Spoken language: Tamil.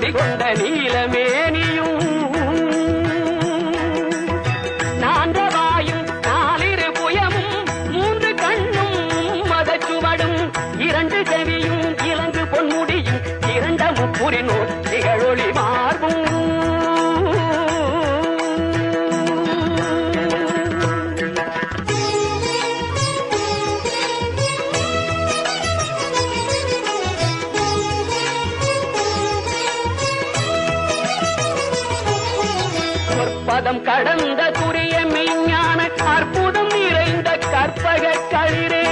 குடிகொண்ட நீலமேனியும் நான்றவாயும் நாலிரு புயமும் மூன்று கண்ணும் மதச்சுவடும் இரண்டு செவியும் இலங்கு பொன்முடியும் இரண்ட முப்புரினோர் திகழொளி மார்பும் பதம் கடந்த துரிய மெய்ஞான அற்புதம் நிறைந்த கற்பக களிரே